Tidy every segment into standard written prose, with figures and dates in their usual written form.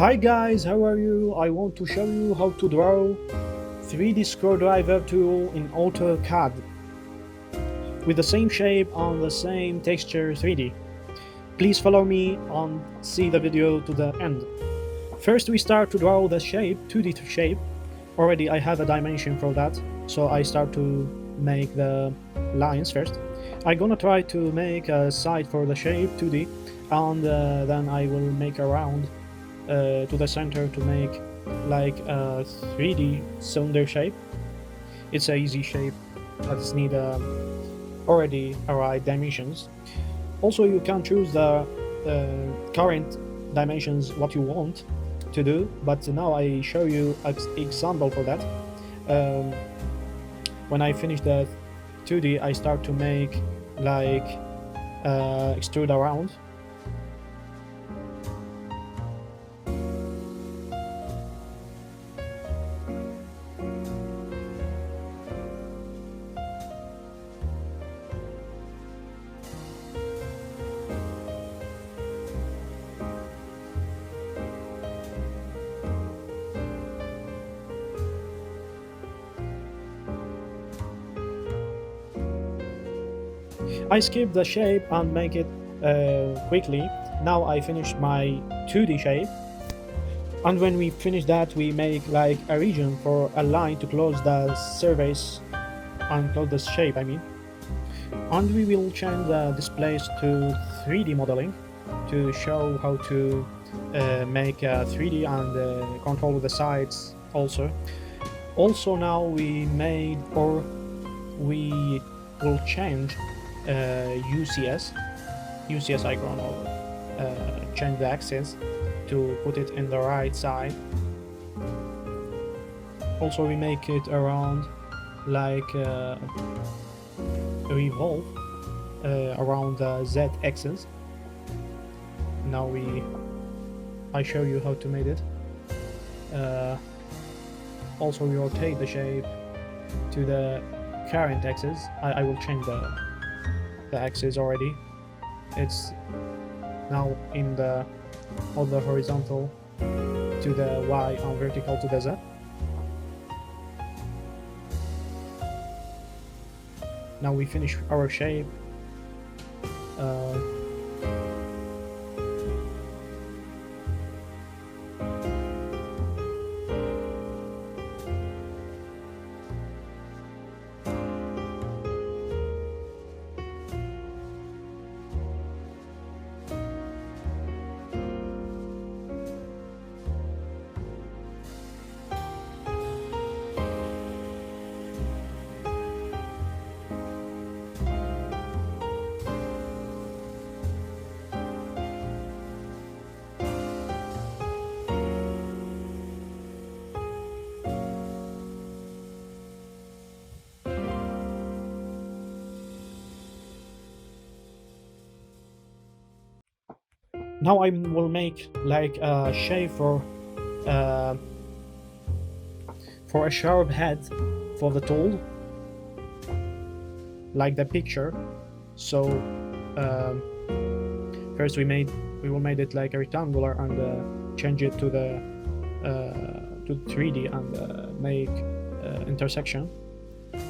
Hi guys, how are you? I want to show you how to draw 3D screwdriver tool in Auto CAD with the same shape and the same texture 3D. Please follow me and see the video to the end. First we start to draw the shape, 2D shape. Already I have a dimension for that, so I start to make the lines first. I'm gonna try to make a side for the shape 2D and then I will make a round to the center to make like a 3D cylinder shape. It's a easy shape, but it's need already right dimensions. Also, you can choose the current dimensions what you want to do, but now I show you an example for that. When I finish the 2D, I start to make like extrude around. I skip the shape and make it quickly. Now I finished my 2D shape, and when we finish that we make like a region for a line to close the surface and close the shape, I mean. And we will change the displays to 3D modeling to show how to make 3D and control the sides also. Also now we made, or we will change UCS icon, or change the axis to put it in the right side. Also we make it around like revolve around the Z axis. Now I show you how to make it. Also we rotate the shape to the current axis. I will change the axis already. It's now in the horizontal to the Y and vertical to the Z. Now we finish our shape. Now I will make like a shape for a sharp head for the tool, like the picture. So first we will make it like a rectangular and change it to the 3D and make intersection.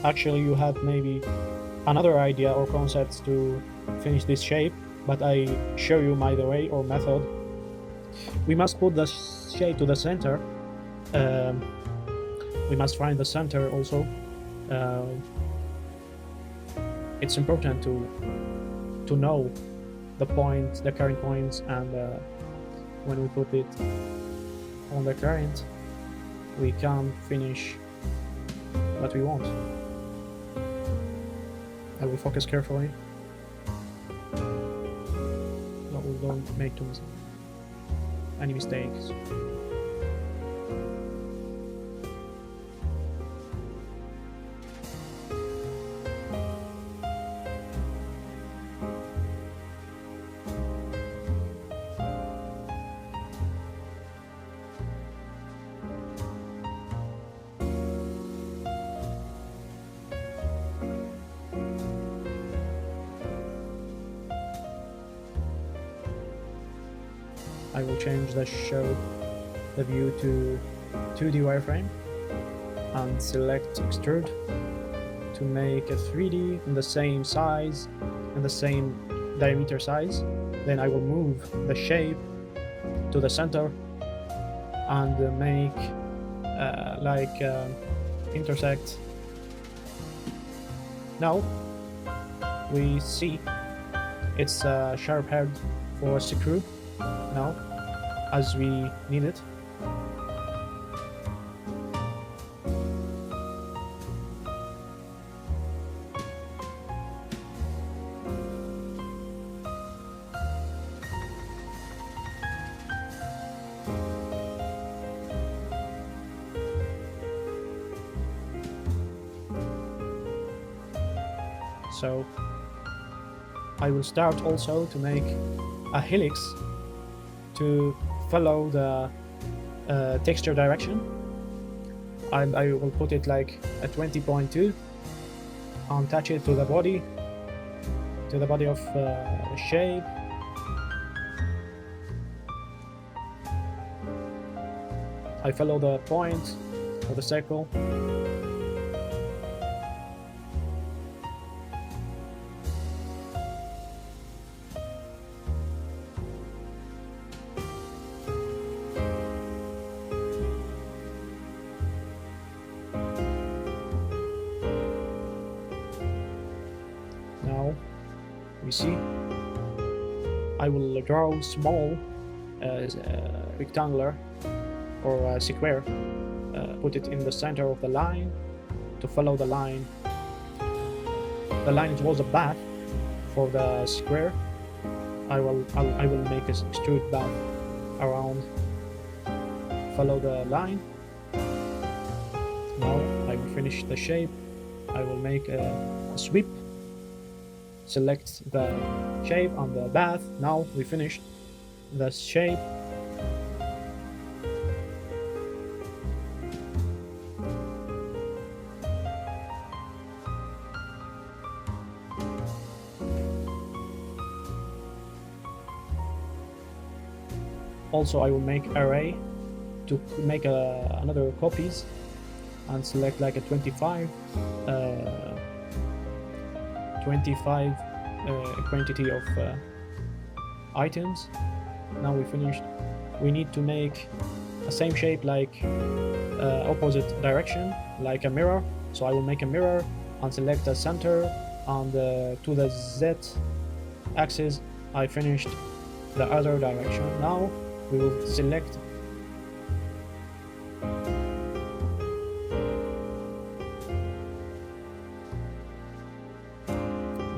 Actually, you have maybe another idea or concepts to finish this shape, but I show you my way or method. We must put the shape to the center. We must find the center also. It's important to know the points, the current points, and when we put it on the current, we can finish what we want. I will focus carefully. We don't make any mistakes. I will change the show the view to 2D wireframe and select extrude to make a 3D in the same size and the same diameter size. Then I will move the shape to the center and make intersect. Now we see it's a sharp head for a screw now as we need it. So I will start also to make a helix to follow the texture direction. I will put it like a 20.2 and attach it to the body of the shape. I follow the point of the circle. Now we see I will draw small rectangular or square, put it in the center of the line to follow the line. The line was a path for the square. I will make a extrude path around, follow the line. Now I will finish the shape. I will make a sweep, select the shape on the path. Now we finished the shape. Also I will make array to make another copies and select like a 25 quantity of items. Now we finished. We need to make a same shape like opposite direction, like a mirror. So I will make a mirror and select the center, and to the Z axis I finished the other direction. Now we will select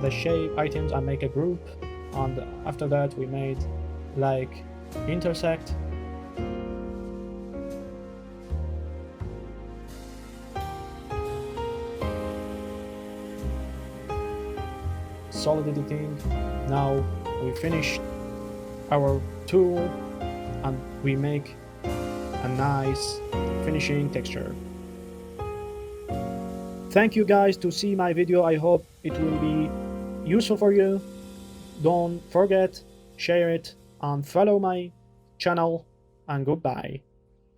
the shape items and make a group, and after that we made like intersect. Solid editing. Now we finished our tool and we make a nice finishing texture. Thank you guys to see my video. I hope it will be useful for you. Don't forget, share it and follow my channel, and goodbye.